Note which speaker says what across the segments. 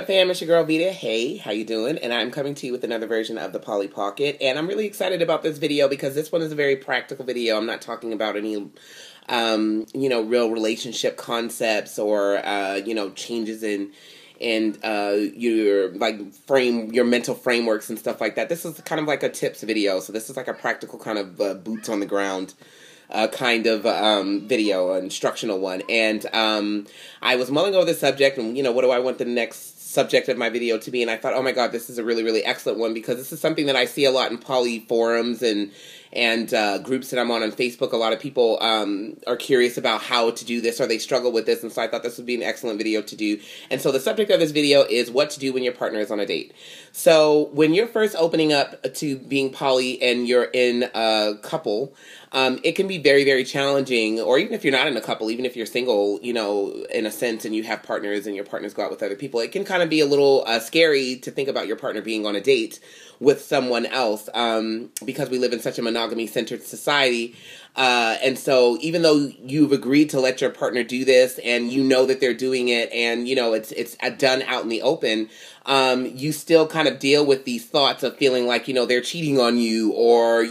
Speaker 1: up, fam? It's your girl Vita. Hey, how you doing? And I'm coming to you with another version of the Polly Pocket. And I'm really excited about this video because this one is a very practical video. I'm not talking about any, real relationship concepts or, changes in your mental frameworks and stuff like that. This is kind of like a tips video. So this is like a practical kind of boots on the ground kind of video, an instructional one. And I was mulling over the subject and, what do I want the next subject of my video to be? And I thought, oh my God, this is a really, really excellent one because this is something that I see a lot in poly forums and groups that I'm on Facebook. A lot of people are curious about how to do this or they struggle with this. And so I thought this would be an excellent video to do. And so the subject of this video is what to do when your partner is on a date. So when you're first opening up to being poly and you're in a couple, it can be very, very challenging, or even if you're not in a couple, even if you're single, in a sense, and you have partners and your partners go out with other people, it can kind of be a little scary to think about your partner being on a date with someone else because we live in such a monogamy-centered society. And so even though you've agreed to let your partner do this and you know that they're doing it and, it's done out in the open, you still kind of deal with these thoughts of feeling like, they're cheating on you or,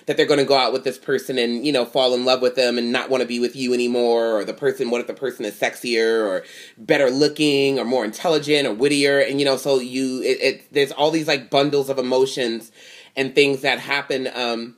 Speaker 1: that they're going to go out with this person and, fall in love with them and not want to be with you anymore, or what if the person is sexier or better looking or more intelligent or wittier, and, so there's all these, like, bundles of emotions and things that happen,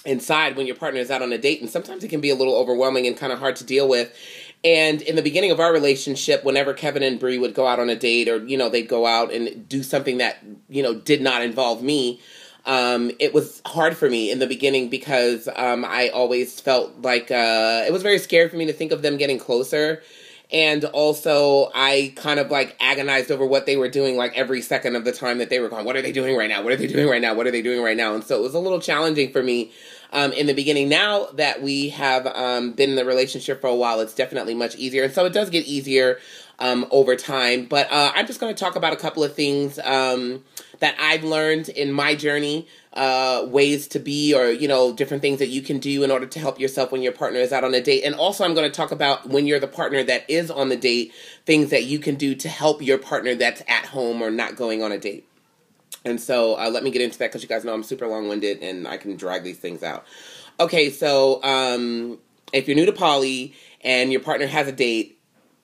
Speaker 1: inside when your partner is out on a date, and sometimes it can be a little overwhelming and kind of hard to deal with. And in the beginning of our relationship, whenever Kevin and Bree would go out on a date or, they'd go out and do something that, did not involve me, it was hard for me in the beginning because I always felt like it was very scary for me to think of them getting closer. And also, I kind of like agonized over what they were doing like every second of the time that they were gone. What are they doing right now? What are they doing right now? What are they doing right now? And so it was a little challenging for me in the beginning. Now that we have been in the relationship for a while, it's definitely much easier. And so it does get easier over time. But I'm just going to talk about a couple of things that I've learned in my journey, ways to be, or, different things that you can do in order to help yourself when your partner is out on a date. And also I'm going to talk about when you're the partner that is on the date, things that you can do to help your partner that's at home or not going on a date. And so let me get into that because you guys know I'm super long-winded and I can drag these things out. Okay, so if you're new to poly and your partner has a date,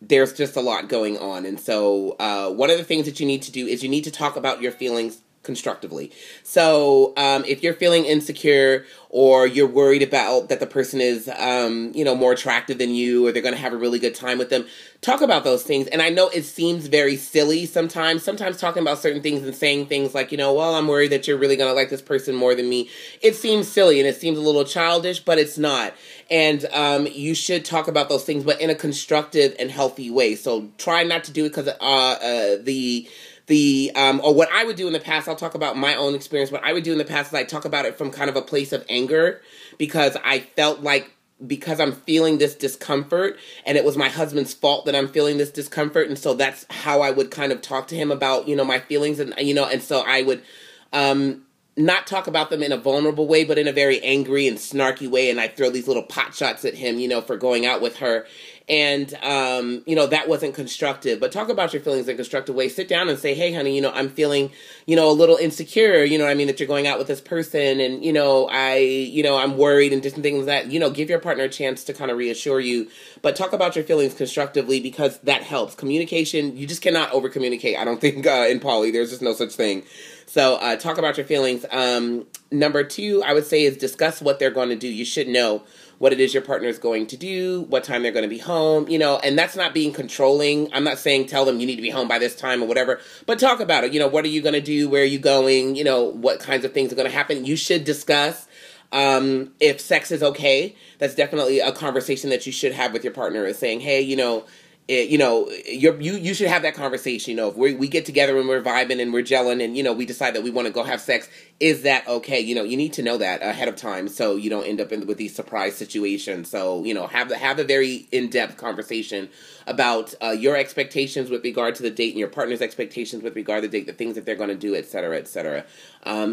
Speaker 1: there's just a lot going on. And so one of the things that you need to do is you need to talk about your feelings constructively. So if you're feeling insecure or you're worried about that the person is, more attractive than you or they're going to have a really good time with them, talk about those things. And I know it seems very silly sometimes talking about certain things and saying things like, well, I'm worried that you're really going to like this person more than me. It seems silly and it seems a little childish, but it's not. And you should talk about those things, but in a constructive and healthy way. So try not to do it because or what I would do in the past, I'll talk about my own experience. What I would do in the past is I talk about it from kind of a place of anger because I felt like because I'm feeling this discomfort and it was my husband's fault that I'm feeling this discomfort. And so that's how I would kind of talk to him about, my feelings and, and so I would, not talk about them in a vulnerable way, but in a very angry and snarky way. And I throw these little pot shots at him, for going out with her. And, that wasn't constructive. But talk about your feelings in a constructive way. Sit down and say, hey, honey, I'm feeling, a little insecure, that you're going out with this person. And, I'm worried and different things that, give your partner a chance to kind of reassure you. But talk about your feelings constructively because that helps. Communication, you just cannot over-communicate. I don't think in poly, there's just no such thing. So talk about your feelings. Number 2, I would say, is discuss what they're going to do. You should know what it is your partner is going to do, what time they're going to be home, and that's not being controlling. I'm not saying tell them you need to be home by this time or whatever, but talk about it. What are you going to do? Where are you going? What kinds of things are going to happen? You should discuss if sex is okay. That's definitely a conversation that you should have with your partner, is saying, hey, you should have that conversation. If we get together and we're vibing and we're gelling and, we decide that we want to go have sex, is that okay? You need to know that ahead of time so you don't end up with these surprise situations. So, have a very in-depth conversation about your expectations with regard to the date and your partner's expectations with regard to the date, the things that they're going to do, et cetera,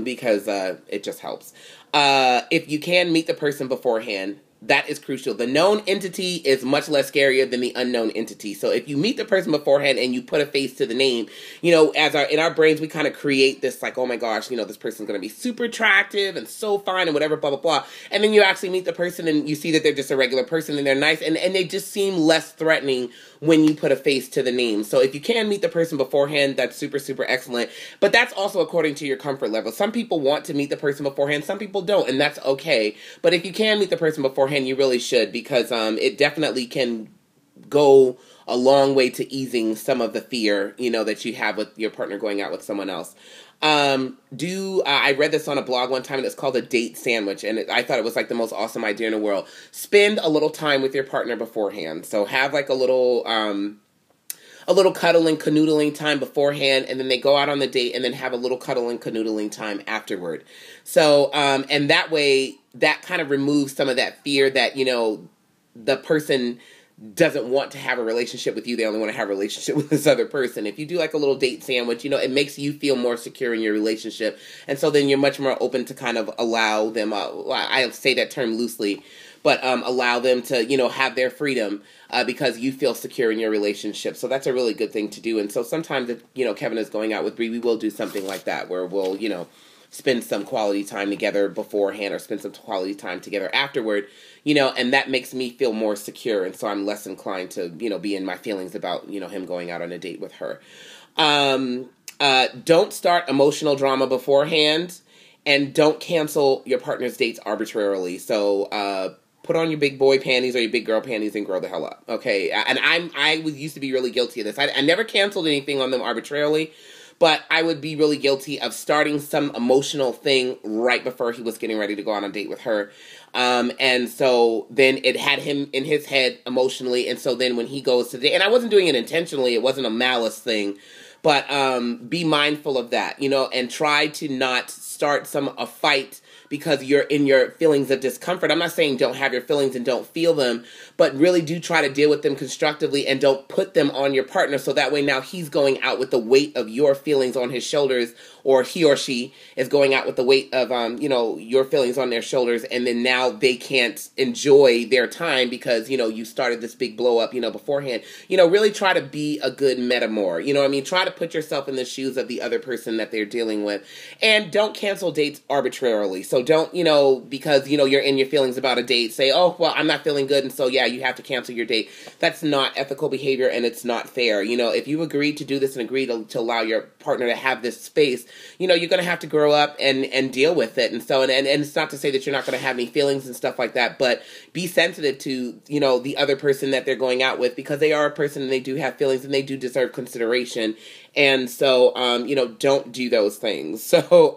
Speaker 1: because it just helps. If you can meet the person beforehand, That is crucial. The known entity is much less scarier than the unknown entity. So if you meet the person beforehand and you put a face to the name, you know, in our brains, we kind of create this like, oh my gosh, you know, this person's going to be super attractive and so fine and whatever, blah, blah, blah. And then you actually meet the person and you see that they're just a regular person and they're nice and they just seem less threatening when you put a face to the name. So if you can meet the person beforehand, that's super, super excellent. But that's also according to your comfort level. Some people want to meet the person beforehand. Some people don't, and that's okay. But if you can meet the person beforehand, you really should, because it definitely can go a long way to easing some of the fear, you know, that you have with your partner going out with someone else. I read this on a blog one time, and it's called a date sandwich, and I thought it was like the most awesome idea in the world. Spend a little time with your partner beforehand. So have like a little cuddling, canoodling time beforehand, and then they go out on the date, and then have a little cuddling, canoodling time afterward. So, and that way, that kind of removes some of that fear that, you know, the person doesn't want to have a relationship with you. They only want to have a relationship with this other person. If you do like a little date sandwich, you know, it makes you feel more secure in your relationship. And so then you're much more open to kind of allow them, I say that term loosely, but allow them to, you know, have their freedom because you feel secure in your relationship. So that's a really good thing to do. And so sometimes if, you know, Kevin is going out with Bree, we will do something like that where we'll, you know, spend some quality time together beforehand or spend some quality time together afterward, you know, and that makes me feel more secure. And so I'm less inclined to, you know, be in my feelings about, you know, him going out on a date with her. Don't start emotional drama beforehand, and don't cancel your partner's dates arbitrarily. So, put on your big boy panties or your big girl panties and grow the hell up. Okay. And I used to be really guilty of this. I never canceled anything on them arbitrarily. But I would be really guilty of starting some emotional thing right before he was getting ready to go on a date with her. And so then it had him in his head emotionally. And so then when he goes to the date, and I wasn't doing it intentionally, it wasn't a malice thing, but be mindful of that, you know, and try to not start a fight because you're in your feelings of discomfort. I'm not saying don't have your feelings and don't feel them, but really do try to deal with them constructively and don't put them on your partner. So that way now he's going out with the weight of your feelings on his shoulders, or he or she is going out with the weight of, you know, your feelings on their shoulders. And then now they can't enjoy their time because, you know, you started this big blow up, you know, beforehand. You know, really try to be a good metamour. You know what I mean? Try to put yourself in the shoes of the other person that they're dealing with. And don't cancel dates arbitrarily. So don't, you know, because, you know, you're in your feelings about a date, say, oh, well, I'm not feeling good, and so, yeah, you have to cancel your date. That's not ethical behavior, and it's not fair. You know, if you agreed to do this and agreed to allow your partner to have this space, you know, you're going to have to grow up and deal with it. And so, and it's not to say that you're not going to have any feelings and stuff like that, but be sensitive to, you know, the other person that they're going out with, because they are a person and they do have feelings and they do deserve consideration. And so, you know, don't do those things. So,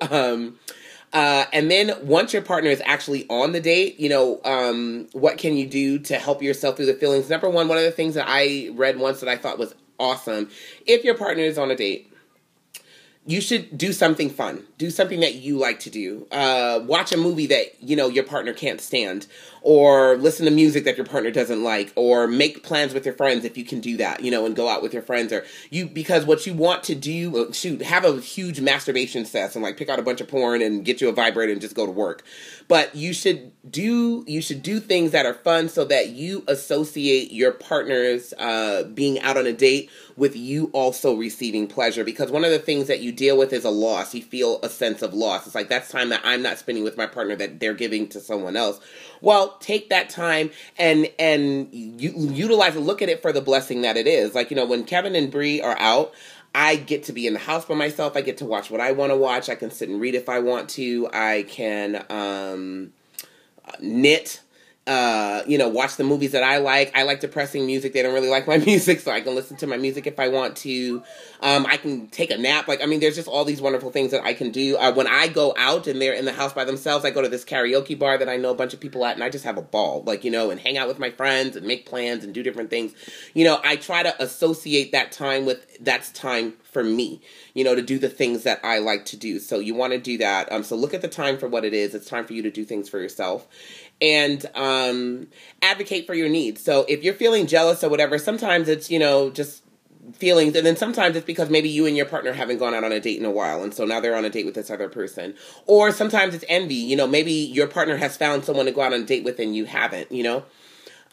Speaker 1: and then once your partner is actually on the date, you know, what can you do to help yourself through the feelings? Number one of the things that I read once that I thought was awesome, if your partner is on a date, you should do something fun. Do something that you like to do. Watch a movie that, you know, your partner can't stand. Or listen to music that your partner doesn't like. Or make plans with your friends if you can do that, you know, and go out with your friends. Or because what you want to do, have a huge masturbation session, like pick out a bunch of porn and get you a vibrator and just go to work. But you should do things that are fun so that you associate your partner's being out on a date with you also receiving pleasure. Because one of the things that you deal with is a loss. You feel a sense of loss. It's like, that's time that I'm not spending with my partner that they're giving to someone else. Well, take that time and utilize it. Look at it for the blessing that it is. Like, you know, when Kevin and Bree are out, I get to be in the house by myself. I get to watch what I want to watch. I can sit and read if I want to. I can knit. You know, watch the movies that I like. I like depressing music. They don't really like my music, so I can listen to my music if I want to. I can take a nap. Like, I mean, there's just all these wonderful things that I can do. When I go out and they're in the house by themselves, I go to this karaoke bar that I know a bunch of people at, and I just have a ball. Like, you know, and hang out with my friends and make plans and do different things. You know, I try to associate that time with, that's time for me, you know, to do the things that I like to do. So you want to do that. So look at the time for what it is. It's time for you to do things for yourself. And advocate for your needs. So if you're feeling jealous or whatever, sometimes it's, you know, just feelings, and then sometimes it's because maybe you and your partner haven't gone out on a date in a while, and so now they're on a date with this other person. Or sometimes it's envy. You know, maybe your partner has found someone to go out on a date with and you haven't, you know.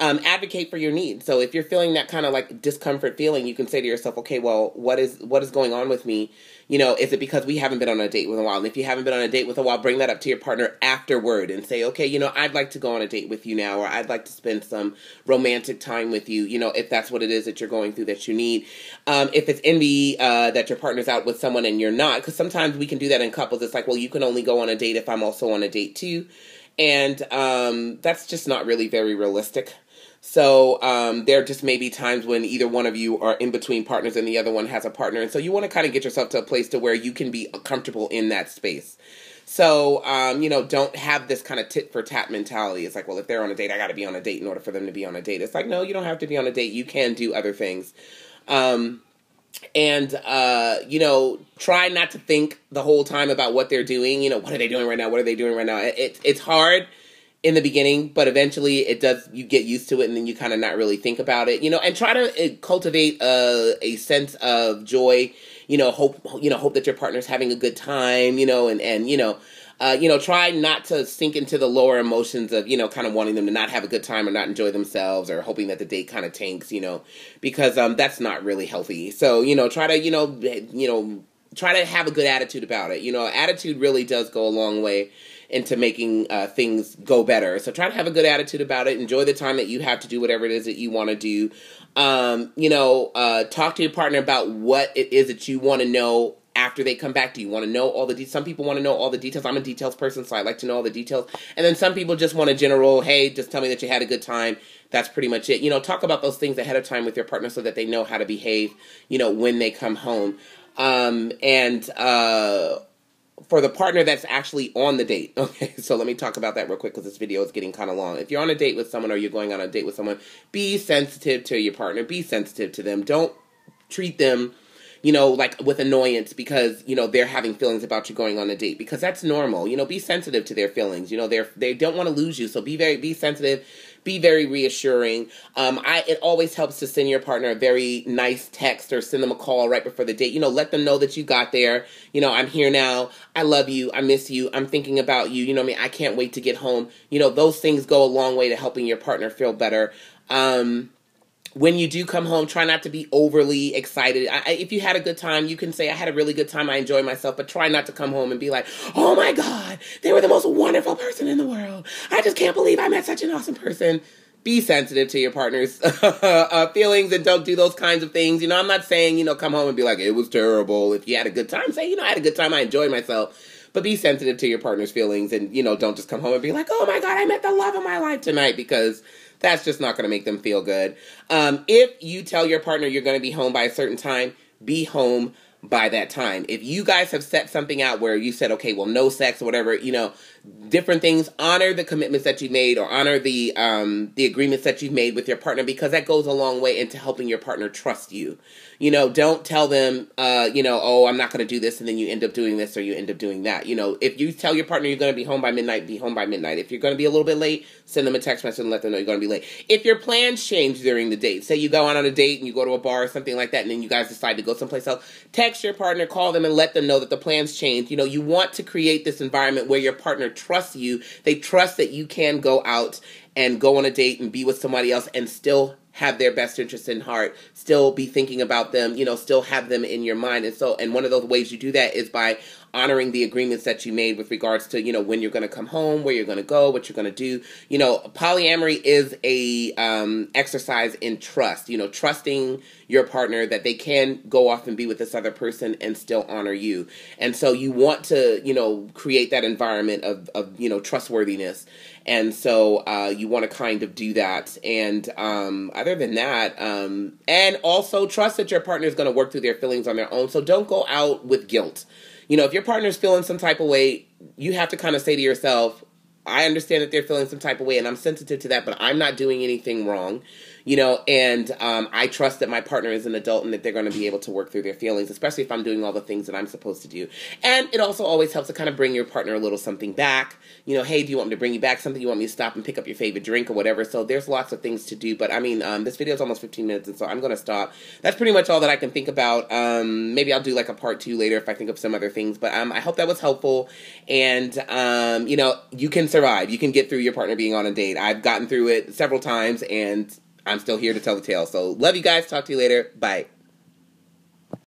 Speaker 1: Advocate for your needs. So if you're feeling that kind of like discomfort feeling, you can say to yourself, okay, well, what is going on with me? You know, is it because we haven't been on a date with a while? And if you haven't been on a date with a while, bring that up to your partner afterward and say, okay, you know, I'd like to go on a date with you now, or I'd like to spend some romantic time with you, you know, if that's what it is that you're going through that you need. If it's envy that your partner's out with someone and you're not, because sometimes we can do that in couples. It's like, well, you can only go on a date if I'm also on a date too. And that's just not really very realistic. So there just may be times when either one of you are in between partners and the other one has a partner. And so you want to kind of get yourself to a place to where you can be comfortable in that space. So, you know, don't have this kind of tit for tat mentality. It's like, well, if they're on a date, I got to be on a date in order for them to be on a date. It's like, no, you don't have to be on a date. You can do other things. You know, try not to think the whole time about what they're doing. You know, what are they doing right now? What are they doing right now? It's hard in the beginning, but eventually you get used to it, and then you kind of not really think about it, you know, and try to cultivate a sense of joy, you know, hope that your partner's having a good time, you know, and you know, try not to sink into the lower emotions of, you know, kind of wanting them to not have a good time or not enjoy themselves, or hoping that the date kind of tanks, you know, because that's not really healthy. So, you know, try to, try to have a good attitude about it. You know, attitude really does go a long way into making things go better. So try to have a good attitude about it. Enjoy the time that you have to do whatever it is that you want to do. Talk to your partner about what it is that you want to know after they come back. Do you want to know all the details? Some people want to know all the details. I'm a details person, so I like to know all the details. And then some people just want a general, hey, just tell me that you had a good time. That's pretty much it. You know, talk about those things ahead of time with your partner so that they know how to behave, you know, when they come home. For the partner that's actually on the date, okay, so let me talk about that real quick because this video is getting kind of long. If you're on a date with someone or you're going on a date with someone, be sensitive to your partner. Be sensitive to them. Don't treat them, you know, like with annoyance because, you know, they're having feelings about you going on a date, because that's normal. You know, be sensitive to their feelings. You know, they don't want to lose you, so be sensitive. Be very reassuring. It always helps to send your partner a very nice text or send them a call right before the date. You know, let them know that you got there. You know, I'm here now. I love you. I miss you. I'm thinking about you. You know what I mean? I can't wait to get home. You know, those things go a long way to helping your partner feel better. When you do come home, try not to be overly excited. If you had a good time, you can say, I had a really good time, I enjoyed myself, but try not to come home and be like, oh my God, they were the most wonderful person in the world. I just can't believe I met such an awesome person. Be sensitive to your partner's feelings and don't do those kinds of things. You know, I'm not saying, you know, come home and be like, it was terrible. If you had a good time, say, you know, I had a good time, I enjoyed myself. But be sensitive to your partner's feelings and, you know, don't just come home and be like, oh my God, I met the love of my life tonight, because that's just not going to make them feel good. If you tell your partner you're going to be home by a certain time, be home by that time. If you guys have set something out where you said, okay, well, no sex or whatever, you know, different things, honor the commitments that you made, or honor the agreements that you've made with your partner, because that goes a long way into helping your partner trust you. You know, don't tell them, oh, I'm not going to do this, and then you end up doing this or you end up doing that. You know, if you tell your partner you're going to be home by midnight, be home by midnight. If you're going to be a little bit late, send them a text message and let them know you're going to be late. If your plans change during the date, say you go out on a date and you go to a bar or something like that, and then you guys decide to go someplace else, text your partner, call them, and let them know that the plans changed. You know, you want to create this environment where your partner trusts you. They trust that you can go out and go on a date and be with somebody else and still have their best interests in heart, still be thinking about them, you know, still have them in your mind. And one of those ways you do that is by honoring the agreements that you made with regards to, you know, when you're going to come home, where you're going to go, what you're going to do. You know, polyamory is a exercise in trust, you know, trusting your partner that they can go off and be with this other person and still honor you. And so you want to, you know, create that environment of you know, trustworthiness. And so you want to kind of do that. And other than that, and also trust that your partner is going to work through their feelings on their own. So don't go out with guilt. You know, if your partner's feeling some type of way, you have to kind of say to yourself, I understand that they're feeling some type of way and I'm sensitive to that, but I'm not doing anything wrong. you know, and I trust that my partner is an adult and that they're going to be able to work through their feelings, especially if I'm doing all the things that I'm supposed to do. And it also always helps to kind of bring your partner a little something back. You know, hey, do you want me to bring you back something? You want me to stop and pick up your favorite drink or whatever? So there's lots of things to do. But I mean, this video is almost 15 minutes, and so I'm going to stop. That's pretty much all that I can think about. Maybe I'll do like a part 2 later if I think of some other things. But I hope that was helpful. And, you know, you can survive. You can get through your partner being on a date. I've gotten through it several times, and I'm still here to tell the tale. So love you guys. Talk to you later. Bye.